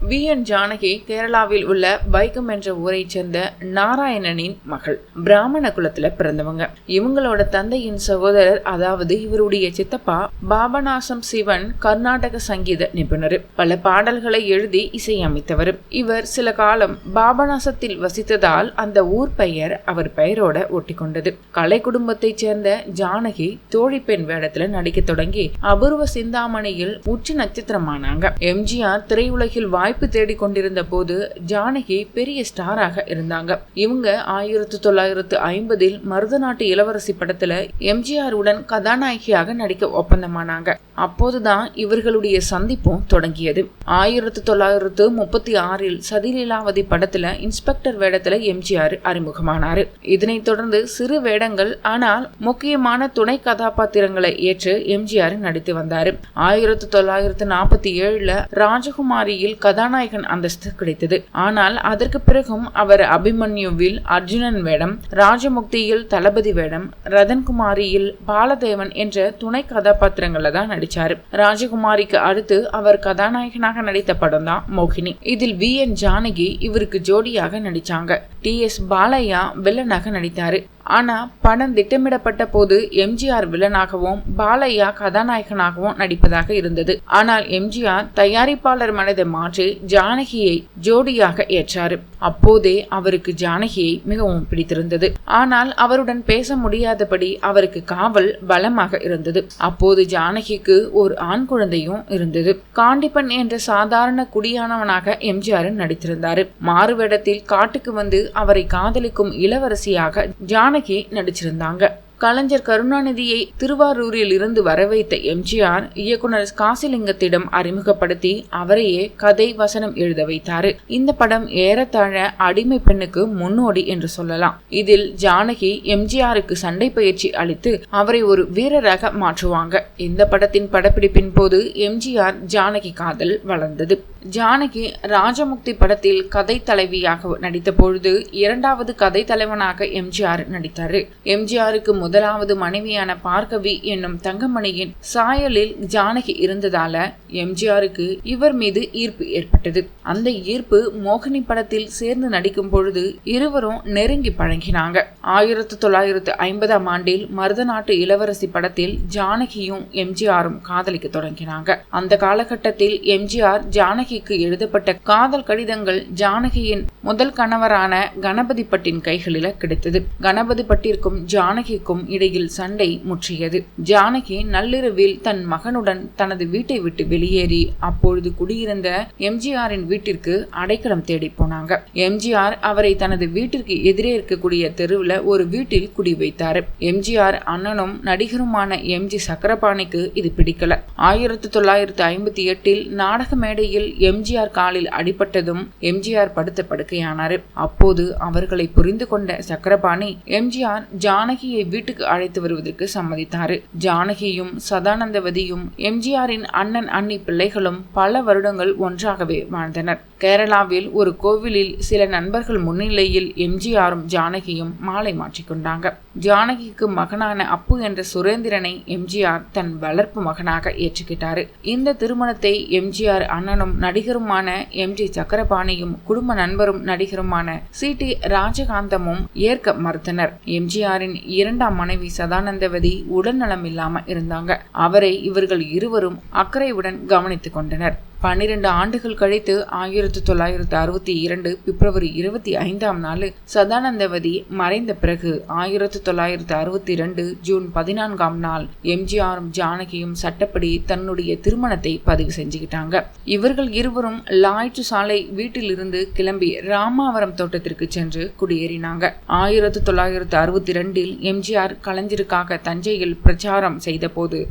V.N. Janaki கேரளாவில் உள்ள வைக்கம் என்ற ஊரை சேர்ந்த நாராயணனின் மகள். பிராமண குலத்துல பிறந்தவங்க. இவங்களோட தந்தையின் சகோதரர், அதாவது இவருடைய சித்தப்பா பாபநாசம் சிவன் கர்நாடக சங்கீத நிபுணர். பல பாடல்களை எழுதி இசையமைத்தவர். இவர் சில காலம் பாபநாசத்தில் வசித்ததால் அந்த ஊர் பெயர் அவர் பெயரோட ஒட்டி கொண்டது. கலை குடும்பத்தைச் சேர்ந்த ஜானகி தோழி பெண் வேடத்துல நடிக்க தொடங்கி அபூர்வ சிந்தாமணியில் உச்ச நட்சத்திரமானாங்க. எம்ஜிஆர் திரையுலகில் வாய்ப்பு தேடிக் கொண்டிருந்த போது ஜானகி பெரிய ஸ்டாராக இருந்தாங்க. இவங்க 1950 மருதநாட்டு இளவரசி படத்துல எம்ஜிஆர் உடன் கதாநாயகியாக நடிக்க ஒப்பந்தமானாங்க. அப்போதுதான் இவர்களுடைய சந்திப்பும் தொடங்கியது. 1936 சதிலீலாவதி படத்துல இன்ஸ்பெக்டர் வேடத்துல எம்ஜிஆர் அறிமுகமானாரு. இதனைத் தொடர்ந்து சிறு வேடங்கள், ஆனால் முக்கியமான துணை கதாபாத்திரங்களை ஏற்று எம்ஜிஆர் நடித்து வந்தாரு. 1947 ராஜகுமாரியில் கதாநாயகன் அந்தஸ்து கிடைத்தது. ஆனால் அதற்கு பிறகும் அவர் அபிமன்யுவில் அர்ஜுனன் வேடம், ராஜமுக்தியில் தளபதி வேடம், ரதன்குமாரியில் பாலதேவன் என்ற துணை கதாபாத்திரங்களை தான் நடிச்சாரு. ராஜகுமாரிக்கு அடுத்து அவர் கதாநாயகனாக நடித்த படம் தான் மோகினி. இதில் V.N. ஜானகி இவருக்கு ஜோடியாக நடிச்சாங்க. T.S. பாலையா வில்லனாக நடித்தாரு. ஆனா படம் திட்டமிடப்பட்ட போது எம்ஜிஆர் வில்லனாகவும் பாலையா கதாநாயகனாகவும் நடிப்பதாக இருந்தது. ஆனால் எம்ஜிஆர் தயாரிப்பாளர் மனதை மாற்றி ஜானகியை ஜோடியாக ஏற்றாரு. அப்போதே அவருக்கு ஜானகியை மிகவும் பிடித்திருந்தது. ஆனால் அவருடன் பேச முடியாதபடி அவருக்கு காவல் பலமாக இருந்தது. அப்போது ஜானகிக்கு ஒரு ஆண் குழந்தையும் இருந்தது. காண்டிப்பன் என்ற சாதாரண குடியானவனாக எம்ஜிஆர் நடித்திருந்தாரு. மாறுவேடத்தில் காட்டுக்கு வந்து அவரை காதலிக்கும் இளவரசியாக ஜானகி நடிச்சிருந்தாங்க. கலைஞர் கருணாநிதியை திருவாரூரில் இருந்து வரவைத்த எம்ஜிஆர் இயக்குனர் காசிலிங்கத்திடம் அறிமுகப்படுத்தி அவரையே கதை வசனம் எழுத வைத்தாரு. இந்த படம் ஏறத்தாழ அடிமை பெண்ணுக்கு முன்னோடி என்று சொல்லலாம். இதில் ஜானகி எம்ஜிஆருக்கு சண்டை பயிற்சி அளித்து அவரை ஒரு வீரராக மாற்றுவாங்க. இந்த படத்தின் படப்பிடிப்பின் போது எம்ஜிஆர் ஜானகி காதல் வளர்ந்தது. ஜானகி ராஜமுக்தி படத்தில் கதை தலைவியாக நடித்த பொழுது இரண்டாவது கதை தலைவனாக எம்ஜிஆர் நடித்தாரு. எம்ஜிஆருக்கு முதலாவது மனைவியான பார்கவி என்னும் தங்கமணியின் சாயலில் ஜானகி இருந்ததால எம்ஜிஆருக்கு இவர் மீது ஈர்ப்பு ஏற்பட்டது. அந்த ஈர்ப்பு மோகினி படத்தில் சேர்ந்து நடிக்கும் பொழுது இருவரும் நெருங்கி பழகினாங்க. 1950 மருதநாட்டு இளவரசி படத்தில் ஜானகியும் எம்ஜிஆரும் காதலிக்க தொடங்கினாங்க. அந்த காலகட்டத்தில் எம்ஜிஆர் ஜானகிக்கு எழுதப்பட்ட காதல் கடிதங்கள் ஜானகியின் முதல் கணவரான கணபதி பட்டின் கைகளில கிடைத்தது. கணபதி பட்டிற்கும் ஜானகிக்கும் இடையில் சண்டை முற்றியது. ஜானகி நள்ளிரவில் தன் மகனுடன் தனது வீட்டை விட்டு வெளியேறி அப்பொழுது குடியிருந்த எம்ஜிஆரின் வீட்டிற்கு அடைக்கலம் தேடி போனாங்க. எம்ஜிஆர் அவரை தனது வீட்டிற்கு எதிரே இருக்கக்கூடிய தெருவில் ஒரு வீட்டில் குடி வைத்தார். எம்ஜிஆர் அண்ணனும் நடிகருமான எம்ஜி சக்கரபாணிக்கு இது பிடிக்கல. 1958 நாடக மேடையில் எம்ஜிஆர் காலில் அடிபட்டதும் எம்ஜிஆர் படுத்த படுக்கையானார். அப்போது அவர்களை புரிந்து கொண்ட சக்கரபாணி எம்ஜிஆர் ஜானகியை வீட்டுக்கு அழைத்து வருவதற்கு சம்மதித்தார். ஜானகியும் சதானந்தவதியும் எம்ஜிஆரின் அண்ணன் அண்ணி பிள்ளைகளும் பல வருடங்கள் ஒன்றாகவே வாழ்ந்தனர். கேரளாவில் ஒரு கோவிலில் சில நண்பர்கள் முன்னிலையில் எம்ஜிஆரும் ஜானகியும் மாலை மாற்றிக்கொண்டாங்க. ஜானகிக்கு மகனான அப்பு என்ற சுரேந்திரனை எம்ஜிஆர் தன் வளர்ப்பு மகனாக ஏற்றுக்கிட்டாரு. இந்த திருமணத்தை எம்ஜிஆர் அண்ணனும் நடிகருமான எம்ஜி சக்கரபாணியும் குடும்ப நண்பரும் நடிகருமான C.T. ராஜகாந்தமும் ஏற்க மறுத்தனர். எம்ஜிஆரின் இரண்டாம் மனைவி சதானந்தவதி உடல்நலம் இல்லாம இருந்தாங்க. அவரை இவர்கள் இருவரும் அக்கறையுடன் கவனித்துக் கொண்டனர். 12 ஆண்டுகள் கழித்து 1962 பிப்ரவரி 25 சதானந்தவதி மறைந்த பிறகு 1962 ஜூன் 14 எம்ஜிஆரும் ஜானகியும் சட்டப்படி தன்னுடைய திருமணத்தை பதிவு செஞ்சுக்கிட்டாங்க. இவர்கள் இருவரும் லாய்ட்டு சாலை வீட்டில் இருந்து கிளம்பி ராமாவரம் தோட்டத்திற்கு சென்று குடியேறினாங்க. 1962 எம்ஜிஆர் கலைஞருக்காக தஞ்சையில் பிரச்சாரம் செய்த போது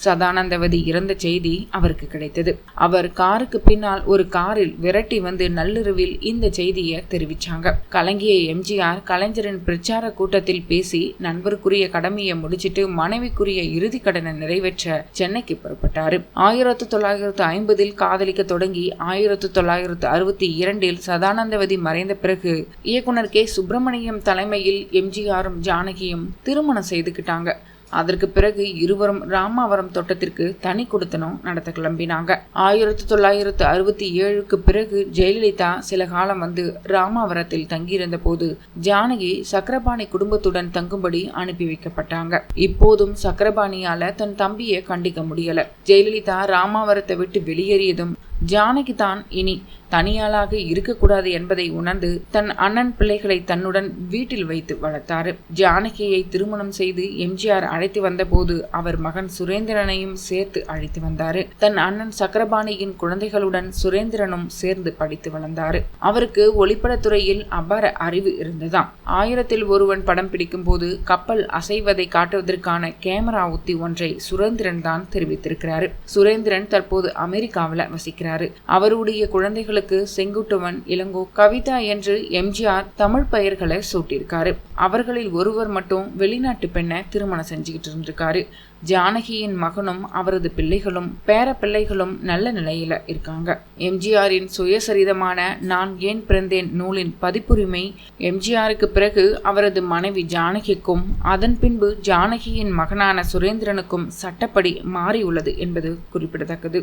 சதானந்தவதி இறந்த செய்தி அவருக்கு கிடைத்தது. அவர் காருக்கு பின்னால் ஒரு காரில் விரட்டி வந்து நள்ளிரவில் இந்த செய்தியை தெரிவிச்சாங்க. கலங்கிய எம்ஜிஆர் கலைஞரின் பிரச்சார கூட்டத்தில் பேசி நண்பருக்குரிய கடமையை முடிச்சிட்டு மனைவிக்குரிய இறுதி கடனை நிறைவேற்ற சென்னைக்கு புறப்பட்டாரு. 1950 காதலிக்க தொடங்கி 1962 சதானந்தவதி மறைந்த பிறகு இயக்குனர் K. சுப்பிரமணியம் தலைமையில் எம்ஜிஆரும் ஜானகியும் திருமணம் செய்துக்கிட்டாங்க. அதற்கு பிறகு இருவரும் ராமாவரம் தோட்டத்திற்கு தனி குடித்தனம் நடத்த கிளம்பினாங்க. 1967க்கு பிறகு ஜெயலலிதா சில காலம் வந்து ராமாவரத்தில் தங்கியிருந்த போது ஜானகி சக்கரபாணி குடும்பத்துடன் தங்கும்படி அனுப்பி வைக்கப்பட்டாங்க. இப்போதும் சக்கரபாணியால தன் தம்பியை கண்டிக்க முடியல. ஜெயலலிதா ராமாவரத்தை விட்டு வெளியேறியதும் ஜானகி தான் இனி தனியாளாக இருக்கக்கூடாது என்பதை உணர்ந்து தன் அண்ணன் பிள்ளைகளை தன்னுடன் வீட்டில் வைத்து வளர்த்தாரு. ஜானகியை திருமணம் செய்து எம்ஜிஆர் அழைத்து வந்த போது அவர் மகன் சுரேந்திரனையும் சேர்த்து அழைத்து வந்தாரு. தன் அண்ணன் சக்கரபாணியின் குழந்தைகளுடன் சுரேந்திரனும் சேர்ந்து படித்து வளர்ந்தாரு. அவருக்கு ஒளிப்படத்துறையில் அபார அறிவு இருந்ததாம். 1000ல் ஒருவன் படம் பிடிக்கும் போது கப்பல் அசைவதை காட்டுவதற்கான கேமரா உத்தி ஒன்றை சுரேந்திரன் தான் தெரிவித்திருக்கிறாரு. சுரேந்திரன் தற்போது அமெரிக்காவில் வசிக்கிறார். அவருடைய குழந்தைகளுக்கு செங்குட்டுவன், இளங்கோ, கவிதா என்று எம்ஜிஆர் தமிழ் பெயர்களை சூட்டியிருக்காரு. அவர்களில் ஒருவர் மட்டும் வெளிநாட்டு பெண்ணை திருமணம் செஞ்சுக்கிட்டு இருந்திருக்காரு. ஜானகியின் மகனும் அவரது பிள்ளைகளும் பேர பிள்ளைகளும் நல்ல நிலையில இருக்காங்க. எம்ஜிஆரின் சுயசரிதமான நான் ஏன் பிறந்தேன் நூலின் பதிப்புரிமை எம்ஜிஆருக்கு பிறகு அவரது மனைவி ஜானகிக்கும் அதன் பின்பு ஜானகியின் மகனான சுரேந்திரனுக்கும் சட்டப்படி மாறியுள்ளது என்பது குறிப்பிடத்தக்கது.